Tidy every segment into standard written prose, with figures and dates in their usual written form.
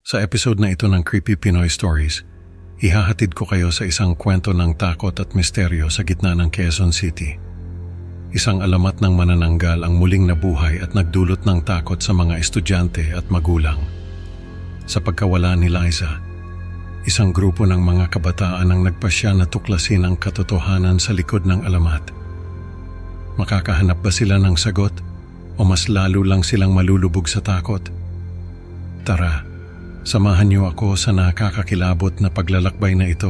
Sa episode na ito ng Creepy Pinoy Stories, ihahatid ko kayo sa isang kwento ng takot at misteryo sa gitna ng Quezon City. Isang alamat ng manananggal ang muling nabuhay at nagdulot ng takot sa mga estudyante at magulang. Sa pagkawala ni Liza, isang grupo ng mga kabataan ang nagpasya na tuklasin ang katotohanan sa likod ng alamat. Makakahanap ba sila ng sagot o mas lalo lang silang malulubog sa takot? Tara, samahan niyo ako sa nakakakilabot na paglalakbay na ito.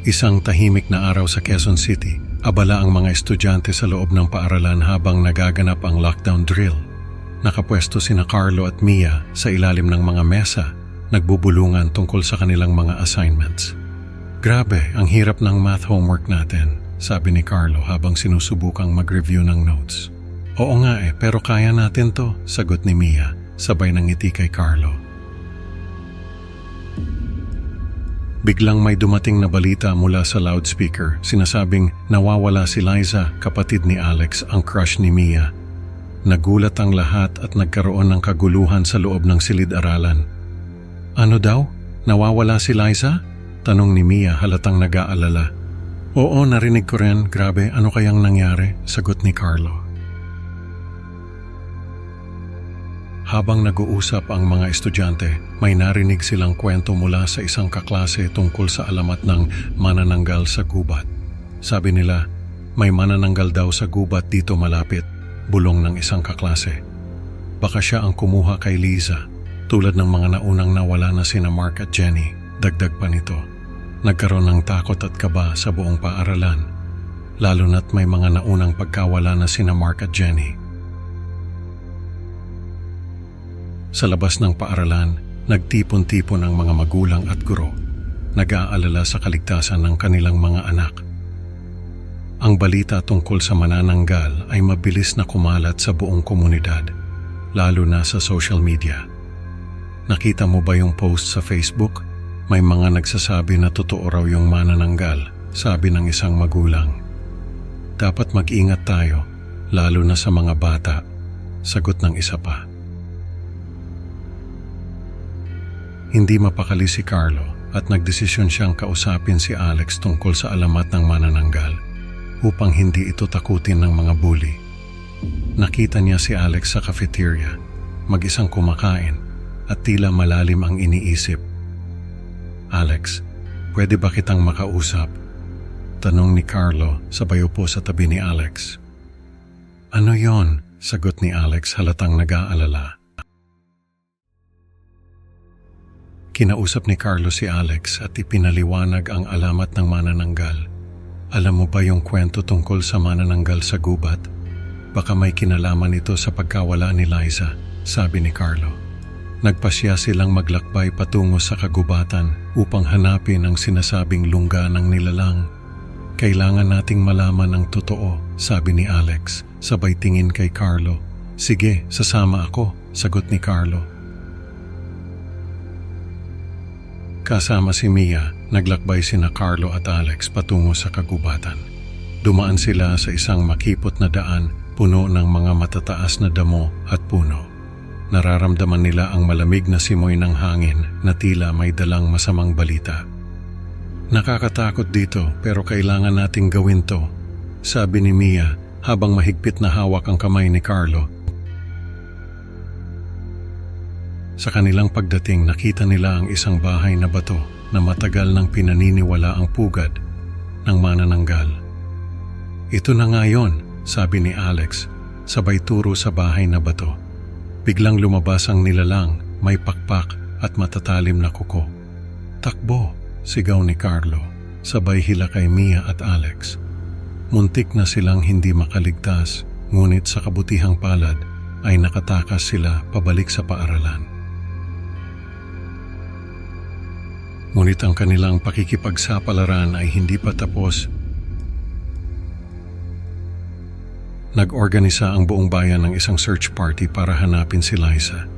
Isang tahimik na araw sa Quezon City, abala ang mga estudyante sa loob ng paaralan habang nagaganap ang lockdown drill. Nakapwesto sina Carlo at Mia sa ilalim ng mga mesa, nagbubulungan tungkol sa kanilang mga assignments. Grabe, ang hirap ng math homework natin, sabi ni Carlo habang sinusubukang mag-review ng notes. Oo nga pero kaya natin to, sagot ni Mia, sabay ng ngiti kay Carlo. Biglang may dumating na balita mula sa loudspeaker, sinasabing nawawala si Liza, kapatid ni Alex, ang crush ni Mia. Nagulat ang lahat at nagkaroon ng kaguluhan sa loob ng silid-aralan. Ano daw? Nawawala si Liza? Tanong ni Mia halatang nag-aalala. Oo, narinig ko rin. Grabe, ano kayang nangyari? Sagot ni Carlo. Habang nag-uusap ang mga estudyante, may narinig silang kwento mula sa isang kaklase tungkol sa alamat ng manananggal sa gubat. Sabi nila, may manananggal daw sa gubat dito malapit, bulong ng isang kaklase. Baka siya ang kumuha kay Liza, tulad ng mga naunang nawala na sina Mark at Jenny. Dagdag pa nito, nagkaroon ng takot at kaba sa buong paaralan, lalo na't may mga naunang pagkawala na sina Mark at Jenny. Sa labas ng paaralan, nagtipon-tipon ang mga magulang at guro, nag-aalala sa kaligtasan ng kanilang mga anak. Ang balita tungkol sa manananggal ay mabilis na kumalat sa buong komunidad, lalo na sa social media. Nakita mo ba yung post sa Facebook? May mga nagsasabi na totoo raw yung manananggal, sabi ng isang magulang. Dapat mag-ingat tayo, lalo na sa mga bata, sagot ng isa pa. Hindi mapakali si Carlo at nagdesisyon siyang kausapin si Alex tungkol sa alamat ng manananggal upang hindi ito takutin ng mga bully. Nakita niya si Alex sa cafeteria, mag-isang kumakain at tila malalim ang iniisip. Alex, pwede ba kitang makausap? Tanong ni Carlo sabay upo sa tabi ni Alex. Ano yon? Sagot ni Alex halatang nag-aalala. Kinausap ni Carlo si Alex at ipinaliwanag ang alamat ng manananggal. Alam mo ba yung kwento tungkol sa manananggal sa gubat? Baka may kinalaman ito sa pagkawala ni Liza, sabi ni Carlo. Nagpasya silang maglakbay patungo sa kagubatan upang hanapin ang sinasabing lungga ng nilalang. Kailangan nating malaman ang totoo, sabi ni Alex, sabay tingin kay Carlo. Sige, sasama ako, sagot ni Carlo. Kasama si Mia, naglakbay sina Carlo at Alex patungo sa kagubatan. Dumaan sila sa isang makipot na daan puno ng mga matataas na damo at puno. Nararamdaman nila ang malamig na simoy ng hangin na tila may dalang masamang balita. Nakakatakot dito pero kailangan nating gawin to, sabi ni Mia habang mahigpit na hawak ang kamay ni Carlo. Sa kanilang pagdating, nakita nila ang isang bahay na bato na matagal nang pinaniniwala ang pugad ng manananggal. Ito na nga yun, sabi ni Alex, sabay turo sa bahay na bato. Biglang lumabas ang nilalang, may pakpak at matatalim na kuko. Takbo, sigaw ni Carlo, sabay hila kay Mia at Alex. Muntik na silang hindi makaligtas, ngunit sa kabutihang palad ay nakatakas sila pabalik sa paaralan. Ngunit ang kanilang pakikipagsapalaran ay hindi pa tapos. Nag-organisa ang buong bayan ng isang search party para hanapin si Liza.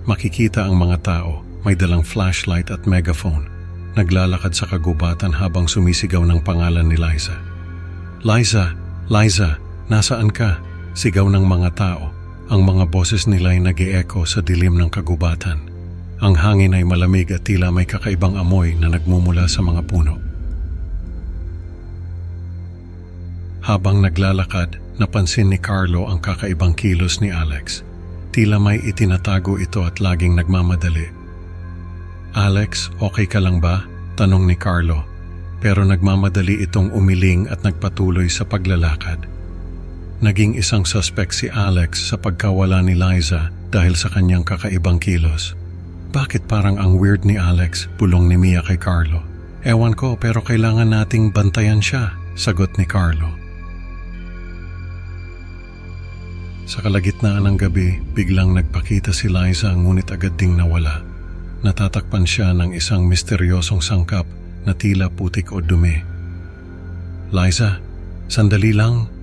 Makikita ang mga tao, may dalang flashlight at megaphone. Naglalakad sa kagubatan habang sumisigaw ng pangalan ni Liza. Liza! Liza! Nasaan ka? Sigaw ng mga tao Ang mga boses nila ay nag-e-echo sa dilim ng kagubatan. Ang hangin ay malamig at tila may kakaibang amoy na nagmumula sa mga puno. Habang naglalakad, napansin ni Carlo ang kakaibang kilos ni Alex. Tila may itinatago ito at laging nagmamadali. "Alex, okay ka lang ba?" tanong ni Carlo. Pero nagmamadali itong umiling at nagpatuloy sa paglalakad. Naging isang suspect si Alex sa pagkawala ni Liza dahil sa kanyang kakaibang kilos. "Bakit parang ang weird ni Alex?" bulong ni Mia kay Carlo. "Ewan ko, pero kailangan nating bantayan siya," sagot ni Carlo. Sa kalagitnaan ng gabi, biglang nagpakita si Liza ngunit agad ding nawala. Natatakpan siya ng isang misteryosong sangkap na tila putik o dumi. "Liza, sandali lang!"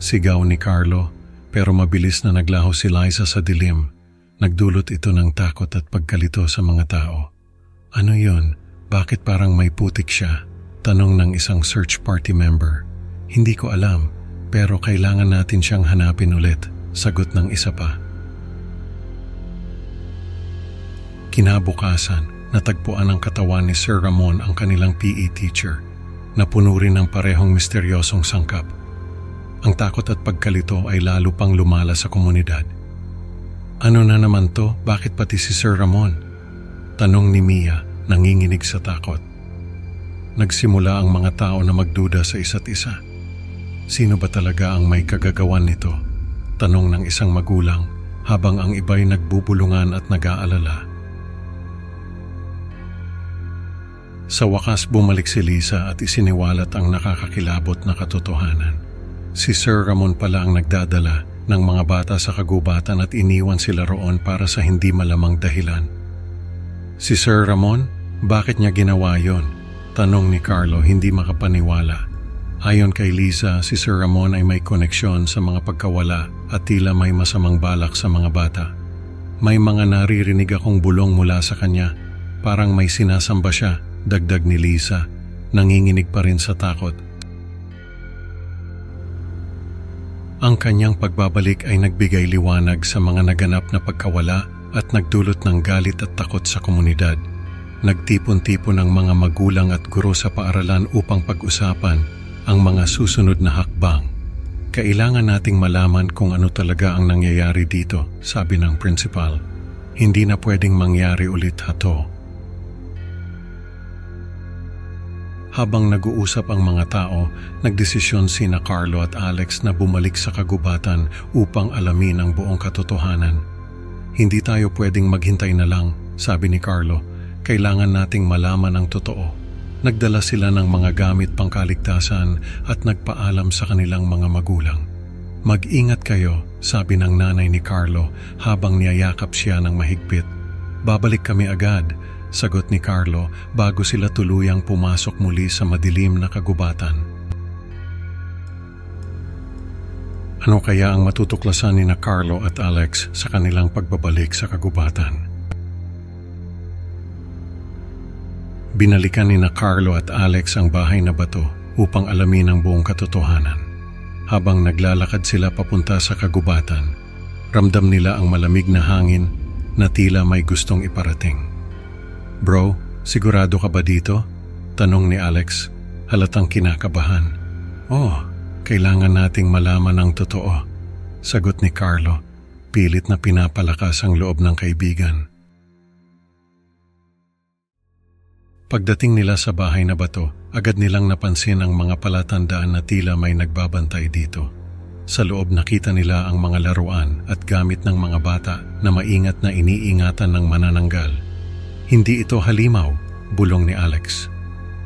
sigaw ni Carlo, pero mabilis na naglaho si Liza sa dilim. Nagdulot ito ng takot at pagkalito sa mga tao. "Ano yun? Bakit parang may putik siya?" tanong ng isang search party member. "Hindi ko alam, pero kailangan natin siyang hanapin ulit," sagot ng isa pa. Kinabukasan, natagpuan ang katawan ni Sir Ramon ang kanilang PE teacher, na puno rin ng parehong misteryosong sangkap. Ang takot at pagkalito ay lalo pang lumala sa komunidad. "Ano na naman to? Bakit pati si Sir Ramon?" tanong ni Mia, nanginginig sa takot. Nagsimula ang mga tao na magduda sa isa't isa. "Sino ba talaga ang may kagagawan nito?" tanong ng isang magulang, habang ang iba'y nagbubulungan at nag-aalala. Sa wakas bumalik si Lisa at isiniwalat ang nakakakilabot na katotohanan. Si Sir Ramon pala ang nagdadala ng mga bata sa kagubatan at iniwan sila roon para sa hindi malamang dahilan. "Si Sir Ramon? Bakit niya ginawa yon?" tanong ni Carlo, hindi makapaniwala. Ayon kay Lisa, si Sir Ramon ay may koneksyon sa mga pagkawala at tila may masamang balak sa mga bata. "May mga naririnig akong bulong mula sa kanya, parang may sinasamba siya," dagdag ni Lisa, nanginginig pa rin sa takot. Ang kanyang pagbabalik ay nagbigay liwanag sa mga naganap na pagkawala at nagdulot ng galit at takot sa komunidad. Nagtipon-tipon ang mga magulang at guro sa paaralan upang pag-usapan ang mga susunod na hakbang. "Kailangan nating malaman kung ano talaga ang nangyayari dito," sabi ng principal. "Hindi na pwedeng mangyari ulit hato." Habang nag-uusap ang mga tao, nagdesisyon sina Carlo at Alex na bumalik sa kagubatan upang alamin ang buong katotohanan. "Hindi tayo pwedeng maghintay na lang," sabi ni Carlo. "Kailangan nating malaman ang totoo." Nagdala sila ng mga gamit pangkaligtasan at nagpaalam sa kanilang mga magulang. "Mag-ingat kayo," sabi ng nanay ni Carlo habang niyayakap siya ng mahigpit. "Babalik kami agad," sagot ni Carlo bago sila tuluyang pumasok muli sa madilim na kagubatan. Ano kaya ang matutuklasan ni Carlo at Alex sa kanilang pagbabalik sa kagubatan? Binalikan ni Carlo at Alex ang bahay na bato upang alamin ang buong katotohanan. Habang naglalakad sila papunta sa kagubatan, ramdam nila ang malamig na hangin na tila may gustong iparating. "Bro, sigurado ka ba dito?" tanong ni Alex, halatang kinakabahan. "Oh, kailangan nating malaman ang totoo," sagot ni Carlo, pilit na pinapalakas ang loob ng kaibigan. Pagdating nila sa bahay na bato, agad nilang napansin ang mga palatandaan na tila may nagbabantay dito. Sa loob nakita nila ang mga laruan at gamit ng mga bata na maingat na iniingatan ng manananggal. "Hindi ito halimaw," bulong ni Alex.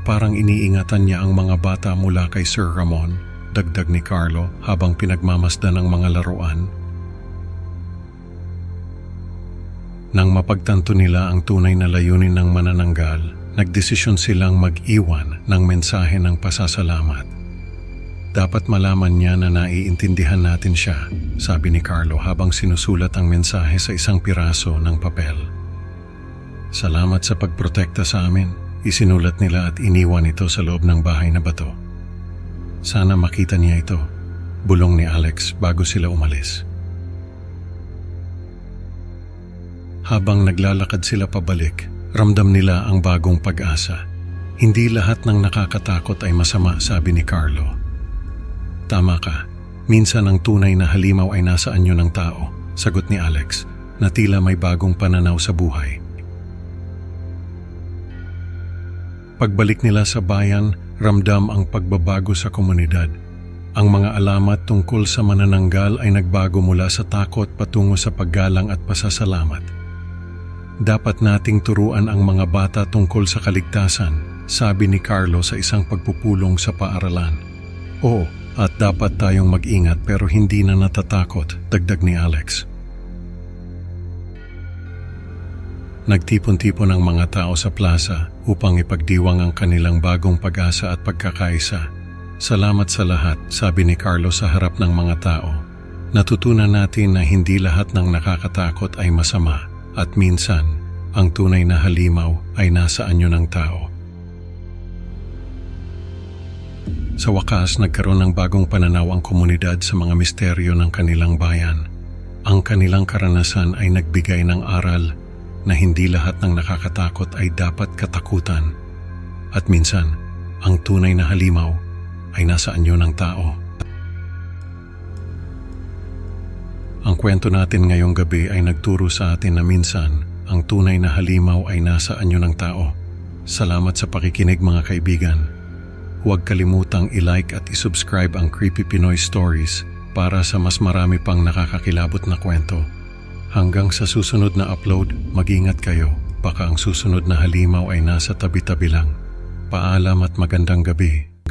"Parang iniingatan niya ang mga bata mula kay Sir Ramon," dagdag ni Carlo habang pinagmamasdan ang mga laruan. Nang mapagtanto nila ang tunay na layunin ng manananggal, nagdesisyon silang mag-iwan ng mensahe ng pasasalamat. "Dapat malaman niya na naiintindihan natin siya," sabi ni Carlo habang sinusulat ang mensahe sa isang piraso ng papel. "Salamat sa pagprotekta sa amin," isinulat nila at iniwan ito sa loob ng bahay na bato. "Sana makita niya ito," bulong ni Alex bago sila umalis. Habang naglalakad sila pabalik, ramdam nila ang bagong pag-asa. Hindi lahat ng nakakatakot ay masama, sabi ni Carlo. Tama ka. Minsan ang tunay na halimaw ay nasa anyo ng tao, sagot ni Alex, na tila may bagong pananaw sa buhay. Pagbalik nila sa bayan, ramdam ang pagbabago sa komunidad. Ang mga alamat tungkol sa manananggal ay nagbago mula sa takot patungo sa paggalang at pasasalamat. Dapat nating turuan ang mga bata tungkol sa kaligtasan, sabi ni Carlo sa isang pagpupulong sa paaralan. Oo, at dapat tayong mag-ingat pero hindi na natatakot, dagdag ni Alex. Nagtipon-tipon ang mga tao sa plaza upang ipagdiwang ang kanilang bagong pag-asa at pagkakaisa. Salamat sa lahat, sabi ni Carlo sa harap ng mga tao. Natutunan natin na hindi lahat ng nakakatakot ay masama at minsan ang tunay na halimaw ay nasa anyo ng tao. Sa wakas, nagkaroon ng bagong pananaw ang komunidad sa mga misteryo ng kanilang bayan. Ang kanilang karanasan ay nagbigay ng aral na hindi lahat ng nakakatakot ay dapat katakutan. At minsan, ang tunay na halimaw ay nasa anyo ng tao. Ang kwento natin ngayong gabi ay nagturo sa atin na minsan, ang tunay na halimaw ay nasa anyo ng tao. Salamat sa pakikinig mga kaibigan. Huwag kalimutang i-like at i-subscribe ang Creepy Pinoy Stories para sa mas marami pang nakakakilabot na kwento. Hanggang sa susunod na upload, mag-ingat kayo. Baka ang susunod na halimaw ay nasa tabi-tabi lang. Paalam at magandang gabi.